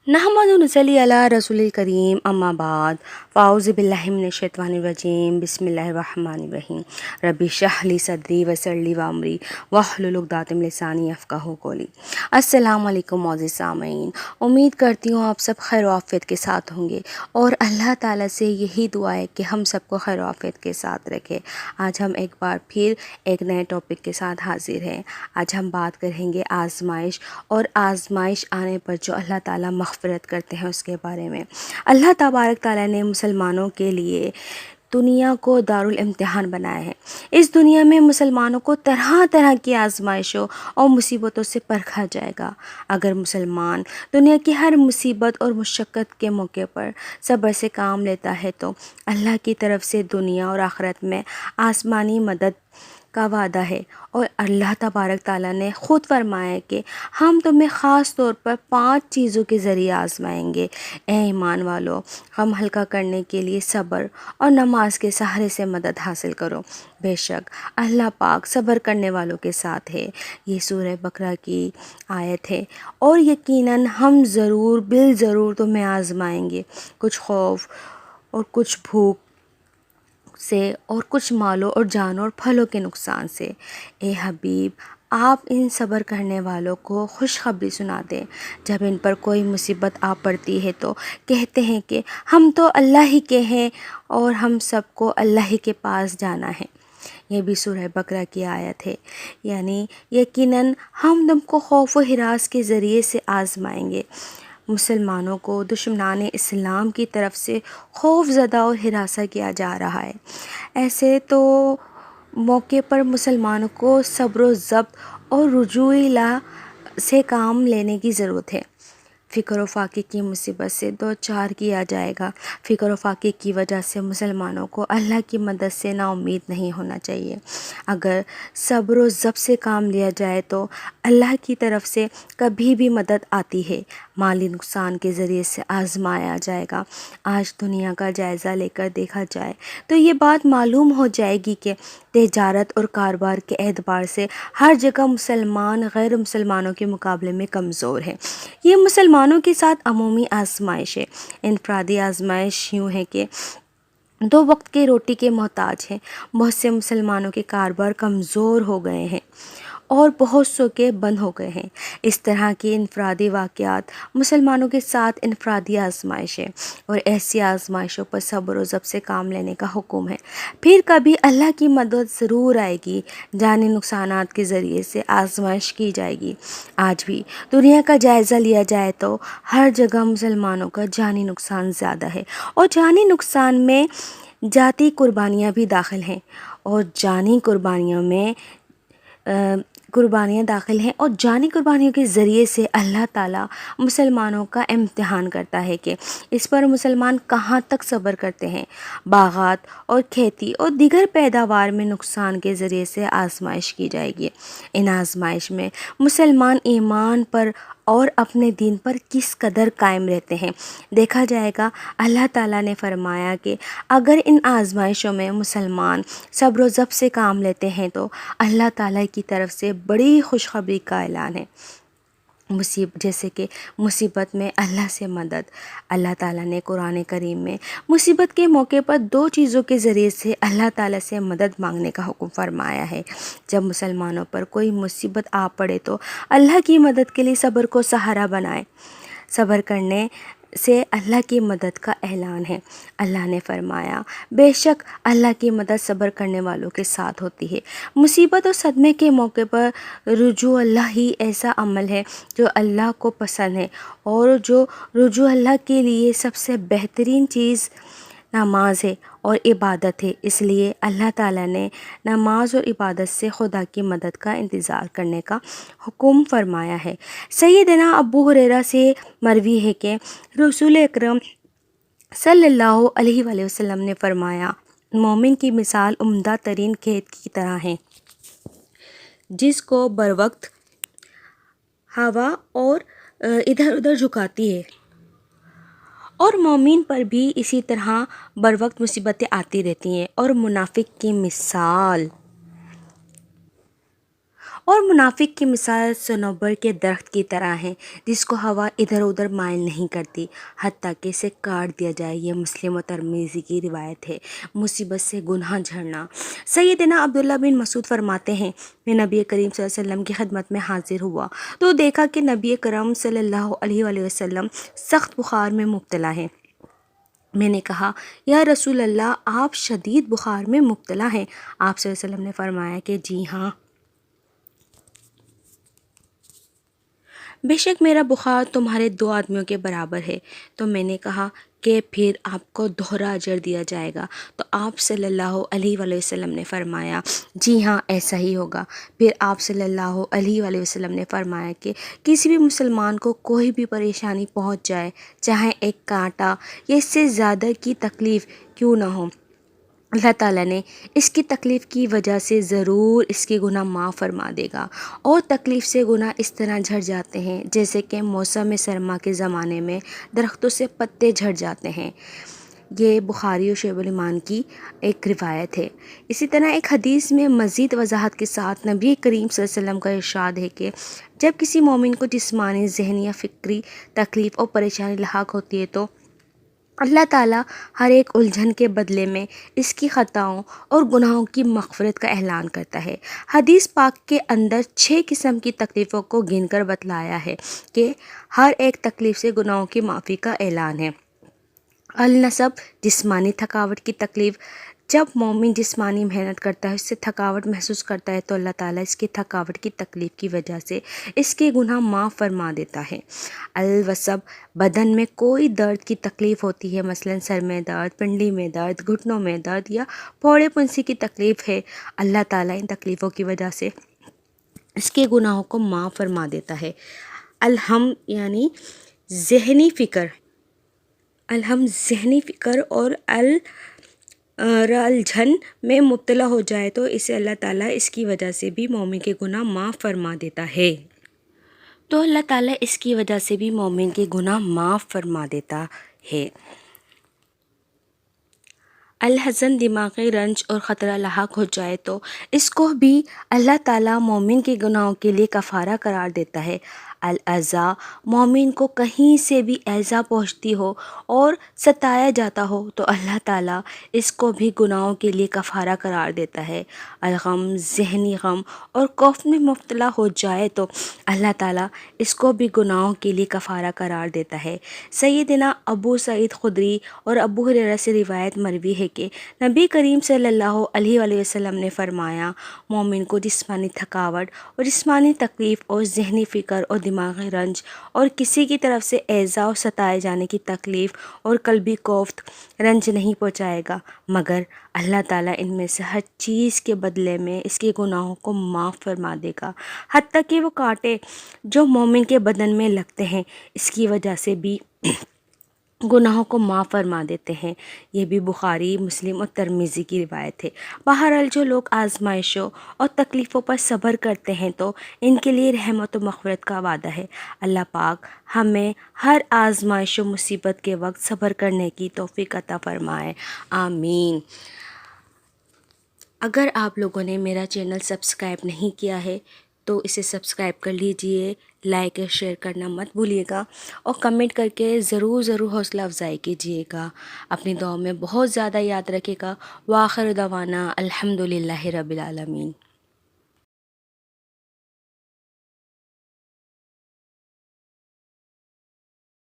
नहमदु व नसल्ली अला रसूलिल करीम अम्मा बाद फ़ाऊज़ु बिल्लाहि मिनश शैतानिर रजीम बिस्मिल्लाहिर रहमानिर रहीम रब्बि इश्रह ली सदरी वयस्सिर ली अमरी वहलुल उक़दतम मिन लिसानी यफ़क़हू क़ौली। अस्सलामु अलैकुम मोअज़्ज़िज़ सामीन, उम्मीद करती हूँ आप सब खैर व आफ़ियत के साथ होंगे और अल्लाह ताला से यही दुआ है कि हम सबको खैर व आफ़ियत के साथ रखे। आज हम एक बार फिर एक नए टॉपिक के साथ हाज़िर हैं। आज हम बात करेंगे आज़माइश और आज़माइश आने पर जो अल्लाह ताला मग़फ़िरत करते हैं उसके बारे में। अल्लाह तबारक ताला ने मुसलमानों के लिए दुनिया को दारुल इम्तिहान बनाया है। इस दुनिया में मुसलमानों को तरह तरह की आज़माइशों और मुसीबतों से परखा जाएगा। अगर मुसलमान दुनिया की हर मुसीबत और मुशक्क़त के मौके पर सब्र से काम लेता है तो अल्लाह की तरफ से दुनिया और आखिरत में आसमानी मदद का वादा है। और अल्लाह तबारक ताला ने ख़ुद फरमाया है कि हम तुम्हें ख़ास तौर पर 5 चीज़ों के ज़रिए आज़माएंगे। ए ईमान वालों, गम हल्का करने के लिए सब्र और नमाज के सहारे से मदद हासिल करो। बेशक अल्लाह पाक सब्र करने वालों के साथ है। ये सूरह बकरा की आयत है। और यकीनन हम ज़रूर बिल ज़रूर तुम्हें आज़माएंगे, कुछ खौफ और कुछ भूख से और कुछ मालों और जानों और फलों के नुकसान से। ए हबीब, आप इन सब्र करने वालों को खुशखबरी सुना दें। जब इन पर कोई मुसीबत आ पड़ती है तो कहते हैं कि हम तो अल्लाह ही के हैं और हम सबको अल्लाह ही के पास जाना है। ये भी सूरह बकरा की आयत है। यानी यकीनन हम तुमको खौफ व हिरास के ज़रिए से आज़माएंगे। मुसलमानों को दुश्मनान इस्लाम की तरफ से खौफज़दा और हिरासा किया जा रहा है। ऐसे तो मौके पर मुसलमानों को सब्र व ज़ब्त और रुजू इला से काम लेने की ज़रूरत है। फ़िक्र व फाक़े की मुसीबत से दो चार किया जाएगा। फ़िक्र व फाक़े की वजह से मुसलमानों को अल्लाह की मदद से नाउम्मीद नहीं होना चाहिए। अगर सब्र व ज़ब्त से काम लिया जाए तो अल्लाह की तरफ से कभी भी मदद आती है। माली नुकसान के ज़रिए से आज़माया जाएगा। आज दुनिया का जायज़ा लेकर देखा जाए तो ये बात मालूम हो जाएगी कि तिजारत और कारोबार के एतबार से हर जगह मुसलमान गैर मुसलमानों के मुकाबले में कमज़ोर है। ये मुसलमानों के साथ अमूमी आज़माइश है। इनफरादी आज़माइश यूँ है कि 2 वक्त के रोटी के मोहताज हैं। बहुत से मुसलमानों के कारोबार कमज़ोर हो गए हैं और बहुत सौ के बंद हो गए हैं। इस तरह के इनफरादी वाक़यात मुसलमानों के साथ इनफरादी आज़माइश है और ऐसी आज़माइशों पर सब्र व ज़ब्त से काम लेने का हुक्म है। फिर कभी अल्लाह की मदद ज़रूर आएगी। जानी नुकसानात के ज़रिए से आज़माइश की जाएगी। आज भी दुनिया का जायज़ा लिया जाए तो हर जगह मुसलमानों का जानी नुकसान ज़्यादा है और जानी नुकसान में जाती कुर्बानियाँ भी दाखिल हैं और जानी कुर्बानियों में कुर्बानियाँ दाखिल हैं और जानी कुर्बानियों के ज़रिए से अल्लाह ताला मुसलमानों का इम्तिहान करता है कि इस पर मुसलमान कहाँ तक सब्र करते हैं। बागात और खेती और दीगर पैदावार में नुकसान के ज़रिए से आज़माइश की जाएगी। इन आज़माइश में मुसलमान ईमान पर और अपने दीन पर किस कदर कायम रहते हैं देखा जाएगा। अल्लाह ताला ने फरमाया कि अगर इन आज़माइशों में मुसलमान सब्र व ज़ब्त से काम लेते हैं तो अल्लाह ताला की तरफ से बड़ी खुशखबरी का ऐलान है। जैसे कि मुसीबत में अल्लाह से मदद। अल्लाह ताला ने कुरान करीम में मुसीबत के मौके पर 2 चीज़ों के ज़रिए से अल्लाह ताला से मदद मांगने का हुक्म फरमाया है। जब मुसलमानों पर कोई मुसीबत आ पड़े तो अल्लाह की मदद के लिए सब्र को सहारा बनाएं। सब्र करने से अल्लाह की मदद का ऐलान है। अल्लाह ने फरमाया, बेशक अल्लाह की मदद सब्र करने वालों के साथ होती है। मुसीबत और सदमे के मौके पर रुजू अल्लाह ही ऐसा अमल है जो अल्लाह को पसंद है और जो रुजू अल्लाह के लिए सबसे बेहतरीन चीज़ नमाज है और इबादत है। इसलिए अल्लाह ताला ने नमाज और इबादत से खुदा की मदद का इंतज़ार करने का हुक्म फरमाया है। सैयदना अबू हुरैरा से मरवी है कि रसूल अकरम सल्लल्लाहु अलैहि वसल्लम ने फरमाया, मोमिन की मिसाल उम्दा तरीन खेत की तरह है जिसको बर वक्त हवा और इधर उधर झुकाती है। और मोमिन पर भी इसी तरह बर वक्त मुसीबतें आती रहती हैं। और मुनाफिक की मिसाल اور منافق کی مثال صنوبر کے درخت کی طرح ہے جس کو ہوا ادھر ادھر مائل نہیں کرتی حتیٰ کہ اسے کاٹ دیا جائے۔ یہ مسلم و ترمذی کی روایت ہے۔ مصیبت سے گناہ جھڑنا۔ سیدنا عبداللہ بن مسعود فرماتے ہیں، میں نبی کریم صلی اللہ علیہ وسلم کی خدمت میں حاضر ہوا تو دیکھا کہ نبی کرم صلی اللہ علیہ وآلہ وسلم سخت بخار میں مبتلا ہیں۔ میں نے کہا، یا رسول اللہ، آپ شدید بخار میں مبتلا ہیں؟ آپ صلی اللہ علیہ وسلم نے فرمایا کہ جی ہاں، بے شک میرا بخار تمہارے 2 آدمیوں کے برابر ہے۔ تو میں نے کہا کہ پھر آپ کو دوہرا اجر دیا جائے گا؟ تو آپ صلی اللہ علیہ وآلہ وسلم نے فرمایا، جی ہاں، ایسا ہی ہوگا۔ پھر آپ صلی اللہ علیہ وآلہ وسلم نے فرمایا کہ کسی بھی مسلمان کو کوئی بھی پریشانی پہنچ جائے، چاہے ایک کانٹا یا اس سے زیادہ کی تکلیف کیوں نہ ہو، اللہ تعالیٰ نے اس کی تکلیف کی وجہ سے ضرور اس کے گناہ معاف فرما دے گا۔ اور تکلیف سے گناہ اس طرح جھڑ جاتے ہیں جیسے کہ موسم سرما کے زمانے میں درختوں سے پتے جھڑ جاتے ہیں۔ یہ بخاری اور شعب الایمان کی ایک روایت ہے۔ اسی طرح ایک حدیث میں مزید وضاحت کے ساتھ نبی کریم صلی اللہ علیہ وسلم کا ارشاد ہے کہ جب کسی مومن کو جسمانی، ذہنی یا فکری تکلیف اور پریشانی لاحق ہوتی ہے تو اللہ تعالیٰ ہر ایک الجھن کے بدلے میں اس کی خطاؤں اور گناہوں کی مغفرت کا اعلان کرتا ہے۔ حدیث پاک کے اندر 6 قسم کی تکلیفوں کو گن کر بتلایا ہے کہ ہر ایک تکلیف سے گناہوں کی معافی کا اعلان ہے۔ النصب، جسمانی تھکاوٹ کی تکلیف۔ جب مومن جسمانی محنت کرتا ہے، اس سے تھکاوٹ محسوس کرتا ہے تو اللہ تعالیٰ اس کی تھکاوٹ کی تکلیف کی وجہ سے اس کے گناہ معاف فرما دیتا ہے۔ الوصب، بدن میں کوئی درد کی تکلیف ہوتی ہے، مثلا سر میں درد، پنڈلی میں درد، گھٹنوں میں درد یا پھوڑے پھنسی کی تکلیف ہے، اللہ تعالیٰ ان تکلیفوں کی وجہ سے اس کے گناہوں کو معاف فرما دیتا ہے۔ الہم یعنی ذہنی فکر، الہم ذہنی فکر اور الجھن میں مبتلا ہو جائے تو اسے اللہ تعالیٰ اس کی وجہ سے بھی مومن کے گناہ معاف فرما دیتا ہے۔ تو اللہ تعالیٰ اس کی وجہ سے بھی مومن کے گناہ معاف فرما دیتا ہے۔ الحزن، دماغی رنج اور خطرہ لاحق ہو جائے تو اس کو بھی اللہ تعالیٰ مومن کے گناہوں کے لیے کفارہ قرار دیتا ہے۔ الاذی، مومن کو کہیں سے بھی ایذا پہنچتی ہو اور ستایا جاتا ہو تو اللہ تعالیٰ اس کو بھی گناہوں کے لیے کفارہ قرار دیتا ہے۔ الغم، ذہنی غم اور خوف میں مبتلا ہو جائے تو اللہ تعالیٰ اس کو بھی گناہوں کے لیے کفارہ قرار دیتا ہے۔ سیدنا ابو سعید خدری اور ابو ہریرہ سے روایت مروی ہے کہ نبی کریم صلی اللہ علیہ وآلہ وسلم نے فرمایا، مومن کو جسمانی تھکاوٹ اور جسمانی تکلیف اور ذہنی فکر اور دماغی رنج اور کسی کی طرف سے ایذا اور ستائے جانے کی تکلیف اور قلبی کوفت رنج نہیں پہنچائے گا، مگر اللہ تعالیٰ ان میں سے ہر چیز کے بدلے میں اس کے گناہوں کو معاف فرما دے گا، حتیٰ کہ وہ کانٹے جو مومن کے بدن میں لگتے ہیں اس کی وجہ سے بھی گناہوں کو معاف فرما دیتے ہیں۔ یہ بھی بخاری، مسلم اور ترمذی کی روایت ہے۔ بہرحال جو لوگ آزمائشوں اور تکلیفوں پر صبر کرتے ہیں تو ان کے لیے رحمت و مغفرت کا وعدہ ہے۔ اللہ پاک ہمیں ہر آزمائش و مصیبت کے وقت صبر کرنے کی توفیق عطا فرمائے، آمین۔ اگر آپ لوگوں نے میرا چینل سبسکرائب نہیں کیا ہے تو اسے سبسکرائب کر لیجئے، لائک اور شیئر کرنا مت بھولیے گا اور کمنٹ کر کے ضرور حوصلہ افزائی کیجیے گا۔ اپنی دعاؤں میں بہت زیادہ یاد رکھے گا۔ وآخر دعوانا الحمدللہ رب العالمین۔